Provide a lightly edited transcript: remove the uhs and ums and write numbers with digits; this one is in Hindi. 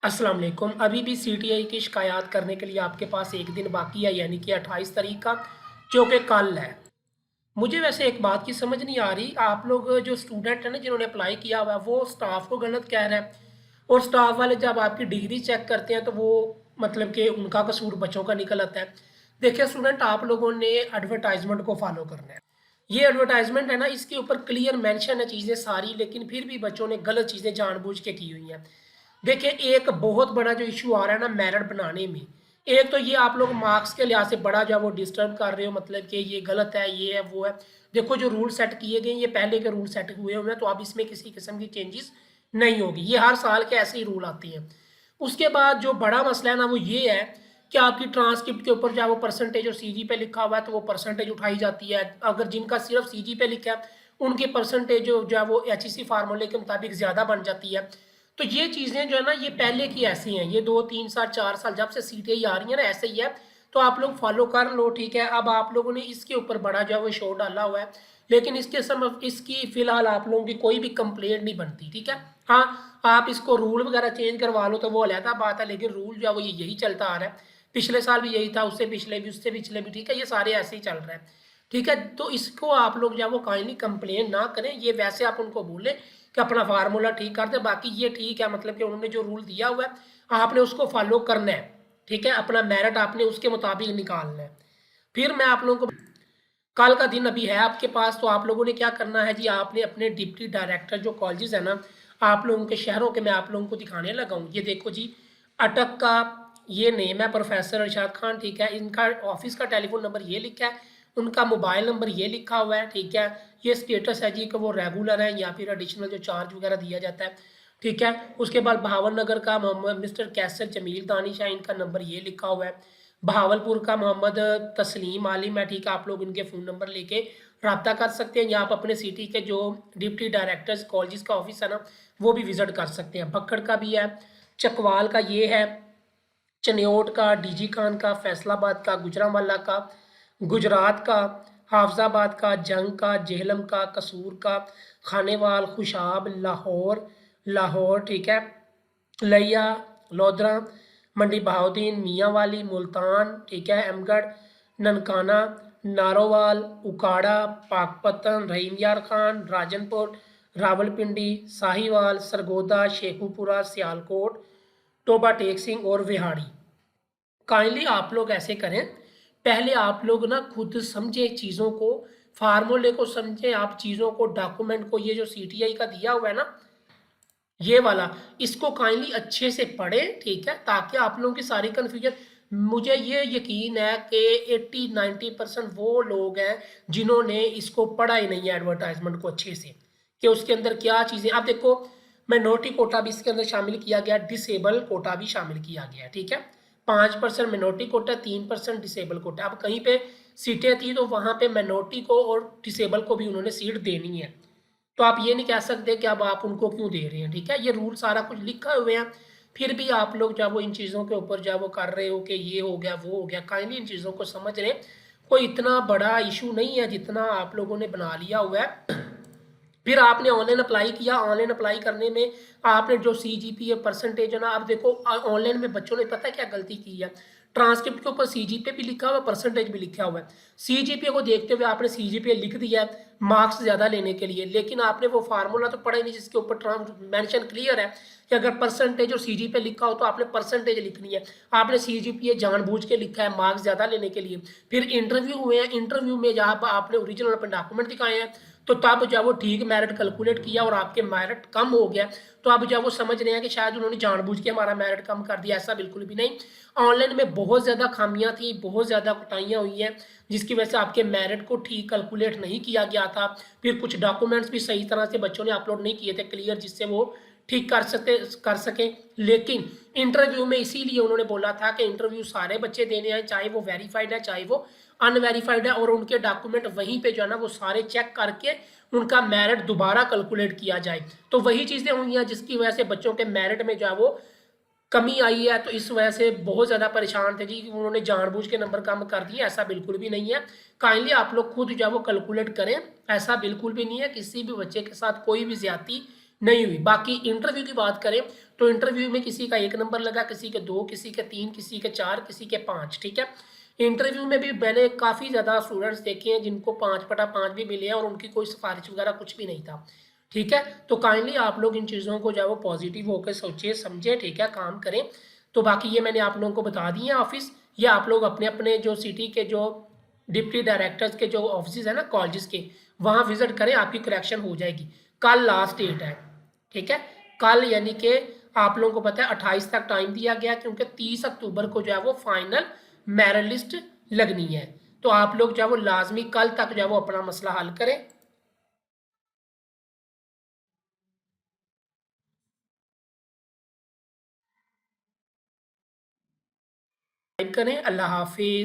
अस्सलाम वालेकुम। अभी भी सीटीआई की शिकायत करने के लिए आपके पास एक दिन बाकी है, यानी कि 28 तारीख का, जो कि कल है। मुझे वैसे एक बात की समझ नहीं आ रही, आप लोग जो स्टूडेंट हैं ना जिन्होंने अप्लाई किया हुआ है वो स्टाफ को गलत कह रहे हैं, और स्टाफ वाले जब आपकी डिग्री चेक करते हैं तो वो मतलब कि उनका कसूर बच्चों का निकल आता है। देखिए स्टूडेंट, आप लोगों ने एडवर्टाइजमेंट को फॉलो करना है। ये एडवर्टाइजमेंट है ना, इसके ऊपर क्लियर मेंशन है चीज़ें सारी, लेकिन फिर भी बच्चों ने गलत चीज़ें जानबूझ के की हुई हैं। देखिए एक बहुत बड़ा जो इशू आ रहा है ना मेरिट बनाने में, एक तो ये आप लोग मार्क्स के लिहाज से बड़ा जो है वो डिस्टर्ब कर रहे हो, मतलब कि ये गलत है, ये है, वो है। देखो जो रूल सेट किए गए ये पहले के रूल सेट हुए हुए हैं, तो अब इसमें किसी किस्म की चेंजेस नहीं होगी, ये हर साल के ऐसे ही रूल आते हैं। उसके बाद जो बड़ा मसला है ना वो ये है कि आपकी ट्रांसक्रिप्ट के ऊपर जो वो परसेंटेज और सीजी पे लिखा हुआ है तो वो परसेंटेज उठाई जाती है। अगर जिनका सिर्फ सीजी पे लिखा है उनकी परसेंटेज जो है वो एचईसी फार्मूले के मुताबिक ज़्यादा बन जाती है। तो ये चीज़ें जो है ना ये पहले की ऐसी हैं, ये 2 3 साल 4 साल जब से सीटें आ रही हैं ना ऐसे ही है। तो आप लोग फॉलो कर लो, ठीक है। अब आप लोगों ने इसके ऊपर बड़ा जो है वो शो डाला हुआ है, लेकिन इसके समय इसकी फिलहाल आप लोगों की कोई भी कंप्लेंट नहीं बनती, ठीक है। हाँ, आप इसको रूल वगैरह चेंज करवा लो तो वो अलहदा बात है, लेकिन रूल जो है वो यही चलता आ रहा है। पिछले साल भी यही था, उससे पिछले भी, उससे पिछले भी, ठीक है। ये सारे ऐसे ही चल रहे हैं, ठीक है। तो इसको आप लोग जो है वो काइंडली कंप्लेन ना करें, ये वैसे आप उनको बोलें कि अपना फार्मूला ठीक कर दे, बाकी ये ठीक है, मतलब कि उन्होंने जो रूल दिया हुआ है आपने उसको फॉलो करना है, ठीक है। अपना मेरिट आपने उसके मुताबिक निकालना है। फिर मैं आप लोगों को, कल का दिन अभी है आपके पास, तो आप लोगों ने क्या करना है जी, आपने अपने डिप्टी डायरेक्टर जो कॉलेजेस है ना आप लोगों के शहरों के, मैं आप लोगों को दिखाने लगा हूँ। ये देखो जी, अटक का ये नेम है प्रोफेसर अरशाद खान, ठीक है। इनका ऑफिस का टेलीफोन नंबर ये लिखा है, उनका मोबाइल नंबर ये लिखा हुआ है, ठीक है। ये स्टेटस है जी कि वो रेगुलर है या फिर एडिशनल जो चार्ज वगैरह दिया जाता है, ठीक है। उसके बाद बहावन नगर का मोहम्मद मिस्टर कैसर जमील दानिश है, इनका नंबर ये लिखा हुआ है। बहावलपुर का मोहम्मद तस्लीम आलिम है, ठीक है। आप लोग इनके फ़ोन नंबर लेके रब्ता कर सकते हैं, या आप अपने सिटी के जो डिप्टी डायरेक्टर्स कॉलेज का ऑफिस है ना वो भी विज़िट कर सकते हैं। भक्कड़ का भी है, चकवाल का ये है, चन्योट का, डीजी खान का, फैसलाबाद का, गुजरांवाला का, गुजरात का, हाफजाबाद का, जंग का, जेहलम का, कसूर का, खानेवाल, खुशाब, लाहौर, लाहौर, ठीक है, लिया, लोधरा, मंडी बहाउद्दीन, मियांवाली, मुल्तान, ठीक है, अमगढ़, ननकाना, नारोवाल, उकाड़ा, पाकपतन, रहीम यार खान, राजनपुर, रावलपिंडी, साहिवाल, सरगोदा, शेखुपुरा, सियालकोट, टोबा टेक सिंह और विहाड़ी। काइंडली आप लोग ऐसे करें, पहले आप लोग ना खुद समझे चीज़ों को, फार्मूले को समझें, आप चीज़ों को, डॉक्यूमेंट को, ये जो सीटीआई का दिया हुआ है ना ये वाला, इसको काइंडली अच्छे से पढ़ें, ठीक है, ताकि आप लोगों की सारी कन्फ्यूजन, मुझे ये यकीन है कि 80 90% वो लोग हैं जिन्होंने इसको पढ़ा ही नहीं है एडवर्टाइजमेंट को अच्छे से, कि उसके अंदर क्या चीज़ें। अब देखो मिनोरिटी कोटा भी इसके अंदर शामिल किया गया, डिसेबल कोटा भी शामिल किया गया, ठीक है। 5% मिनोरिटी कोटा, 3% डिसेबल कोटा। अब कहीं पे सीटें थी तो वहाँ पे मिनोरिटी को और डिसेबल को भी उन्होंने सीट देनी है, तो आप ये नहीं कह सकते कि अब आप उनको क्यों दे रहे हैं, ठीक है। ये रूल सारा कुछ लिखा हुए हैं, फिर भी आप लोग जब वो इन चीज़ों के ऊपर जब वो कर रहे हो कि ये हो गया वो हो गया, काइंडली इन चीज़ों को समझ रहे हैं। कोई इतना बड़ा इशू नहीं है जितना आप लोगों ने बना लिया हुआ है। फिर आपने ऑनलाइन अप्लाई किया, ऑनलाइन अप्लाई करने में आपने जो सीजीपीए परसेंटेज है ना, आप देखो ऑनलाइन में बच्चों ने पता क्या गलती की है, ट्रांसक्रिप्ट के ऊपर सीजीपीए भी लिखा हुआ है, परसेंटेज भी लिखा हुआ है। सीजीपीए को देखते हुए आपने सीजीपीए लिख दिया है मार्क्स ज़्यादा लेने के लिए, लेकिन आपने वो फार्मूला तो पढ़ा ही नहीं जिसके ऊपर मेंशन क्लियर है कि अगर परसेंटेज और सीजीपीए लिखा हो तो आपने परसेंटेज लिखनी है। आपने सीजीपीए जानबूझ के लिखा है मार्क्स ज़्यादा लेने के लिए। फिर इंटरव्यू हुए हैं, इंटरव्यू में जहाँ आपने ओरिजिनल अपने डॉक्यूमेंट दिखाए हैं, तो तब जब वो ठीक मेरिट कैलकुलेट किया और आपके मेरिट कम हो गया, तो अब जब वो समझ रहे हैं कि शायद उन्होंने जानबूझ के हमारा मेरिट कम कर दिया, ऐसा बिल्कुल भी नहीं। ऑनलाइन में बहुत ज़्यादा खामियां थी, बहुत ज़्यादा कुटाइयाँ हुई हैं, जिसकी वजह से आपके मेरिट को ठीक कैलकुलेट नहीं किया गया था। फिर कुछ डॉक्यूमेंट्स भी सही तरह से बच्चों ने अपलोड नहीं किए थे क्लियर, जिससे वो ठीक कर सके। लेकिन इंटरव्यू में इसीलिए उन्होंने बोला था कि इंटरव्यू सारे बच्चे देने हैं, चाहे वो वेरीफाइड है चाहे वो अनवेरीफाइड है, और उनके डॉक्यूमेंट वहीं पे जो है ना वो सारे चेक करके उनका मेरिट दोबारा कैलकुलेट किया जाए। तो वही चीज़ें हुई हैं जिसकी वजह से बच्चों के मेरिट में जो है वो कमी आई है। तो इस वजह से बहुत ज़्यादा परेशान थे जी कि उन्होंने जानबूझ के नंबर कम कर दिए, ऐसा बिल्कुल भी नहीं है। काइंडली आप लोग खुद जो है वो कैलकुलेट करें, ऐसा बिल्कुल भी नहीं है, किसी भी बच्चे के साथ कोई भी ज्यादती नहीं हुई। बाकी इंटरव्यू की बात करें तो इंटरव्यू में किसी का 1 नंबर लगा, किसी के 2, किसी के 3, किसी के 4, किसी के 5, ठीक है। इंटरव्यू में भी मैंने काफ़ी ज़्यादा स्टूडेंट्स देखे हैं जिनको 5/5 भी मिले हैं और उनकी कोई सिफारिश वगैरह कुछ भी नहीं था, ठीक है। तो काइंडली आप लोग इन चीज़ों को जो है वो पॉजिटिव होकर सोचिए, समझे, ठीक है, काम करें। तो बाकी ये मैंने आप लोगों को बता दिए हैं ऑफिस, ये आप लोग अपने अपने जो सिटी के जो डिप्टी डायरेक्टर्स के जो ऑफिस है ना कॉलेजेस के, वहाँ विजिट करें, आपकी करेक्शन हो जाएगी। कल लास्ट डेट है, ठीक है। कल यानी कि आप लोगों को पता है 28 तक टाइम दिया गया क्योंकि 30 अक्टूबर को जो है वो फाइनल मेरिट लिस्ट लगनी है। तो आप लोग जो है वो लाजमी कल तक जो है वो अपना मसला हल करें। करें। अल्लाह हाफिज।